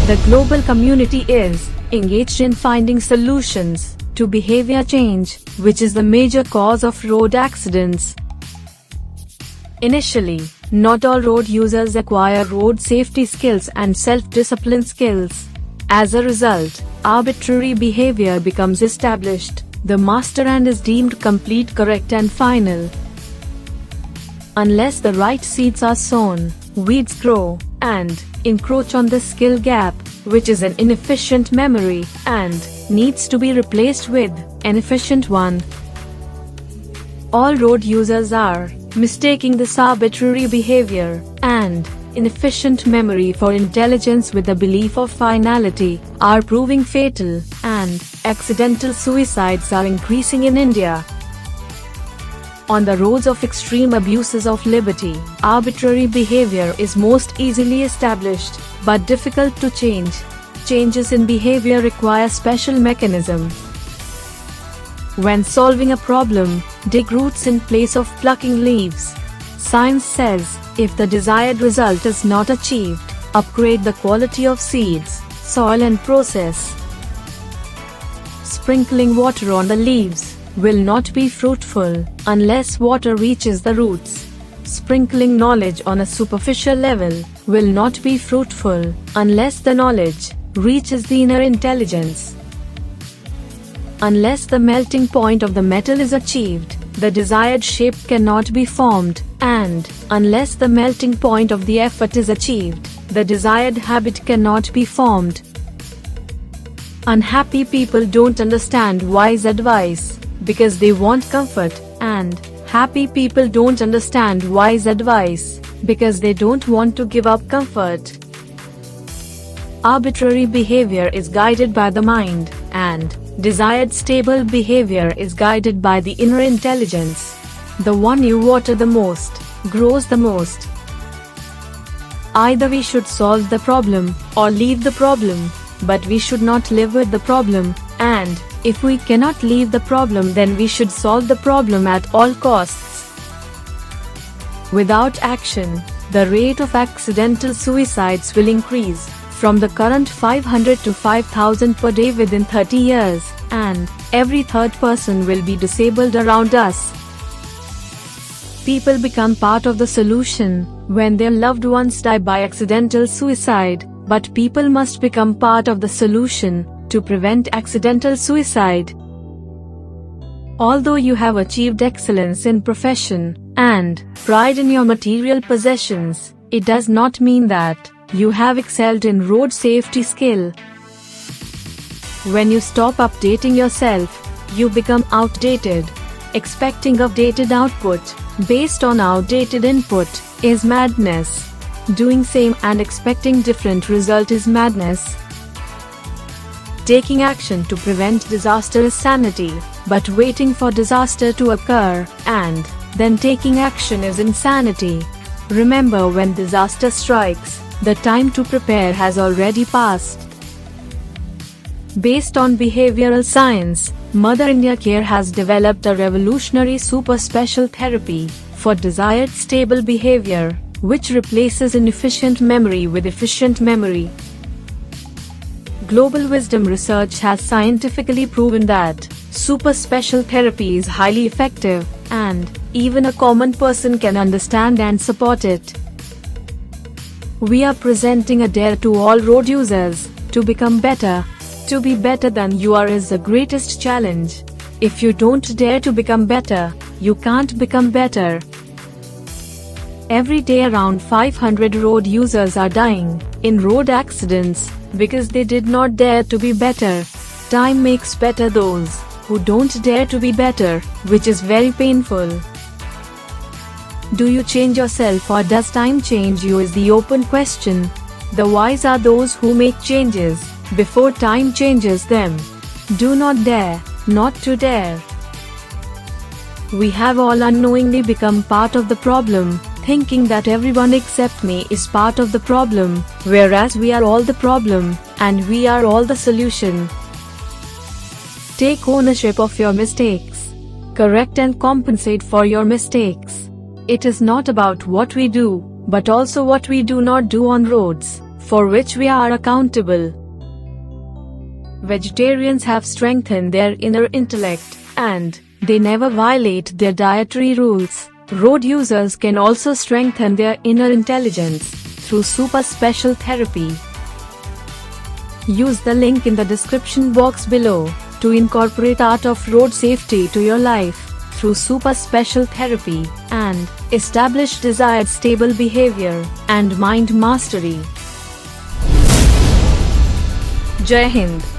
The global community is engaged in finding solutions to behavior change, which is the major cause of road accidents. Initially, not all road users acquire road safety skills and self-discipline skills. As a result, arbitrary behavior becomes established, the master, and is deemed complete, correct and final. Unless the right seeds are sown, weeds grow and encroach on the skill gap, which is an inefficient memory and needs to be replaced with an efficient one. All road users are mistaking this arbitrary behavior and inefficient memory for intelligence with the belief of finality, are proving fatal, and accidental suicides are increasing in India. On the roads of extreme abuses of liberty, arbitrary behavior is most easily established, but difficult to change. Changes in behavior require special mechanism. When solving a problem, dig roots in place of plucking leaves. Science says, if the desired result is not achieved, upgrade the quality of seeds, soil and process. Sprinkling water on the leaves will not be fruitful unless water reaches the roots. Sprinkling knowledge on a superficial level will not be fruitful unless the knowledge reaches the inner intelligence. Unless the melting point of the metal is achieved, the desired shape cannot be formed, and unless the melting point of the effort is achieved, the desired habit cannot be formed. Unhappy people don't understand wise advice because they want comfort, and happy people don't understand wise advice because they don't want to give up comfort. Arbitrary behavior is guided by the mind, and desired stable behavior is guided by the inner intelligence. The one you water the most grows the most. Either we should solve the problem or leave the problem, but we should not live with the problem, and if we cannot leave the problem, then we should solve the problem at all costs. Without action, the rate of accidental suicides will increase from the current 500 to 5,000 per day within 30 years, and every third person will be disabled around us. People become part of the solution when their loved ones die by accidental suicide, but people must become part of the solution to prevent accidental suicide. Although you have achieved excellence in profession and pride in your material possessions, it does not mean that you have excelled in road safety skill. When you stop updating yourself, you become outdated. Expecting outdated output based on outdated input is madness. Doing same and expecting different result is madness. Taking action to prevent disaster is sanity, but waiting for disaster to occur and then taking action is insanity. Remember, when disaster strikes, the time to prepare has already passed. Based on behavioral science, Mother India Care has developed a revolutionary super special therapy for desired stable behavior, which replaces inefficient memory with efficient memory. Global wisdom research has scientifically proven that super special therapy is highly effective, and even a common person can understand and support it. We are presenting a dare to all road users to become better. To be better than you are is the greatest challenge. If you don't dare to become better, you can't become better. Every day around 500 road users are dying in road accidents because they did not dare to be better. Time makes better those who don't dare to be better, which is very painful. Do you change yourself or does time change you is the open question. The wise are those who make changes before time changes them. Do not dare not to dare. We have all unknowingly become part of the problem, thinking that everyone except me is part of the problem, whereas we are all the problem, and we are all the solution. Take ownership of your mistakes. Correct and compensate for your mistakes. It is not about what we do, but also what we do not do on roads. for which we are accountable. Vegetarians have strengthened their inner intellect, and they never violate their dietary rules. Road users can also strengthen their inner intelligence through super special therapy. Use the link in the description box below to incorporate art of road safety to your life through super special therapy and establish desired stable behavior and mind mastery. Jai Hind.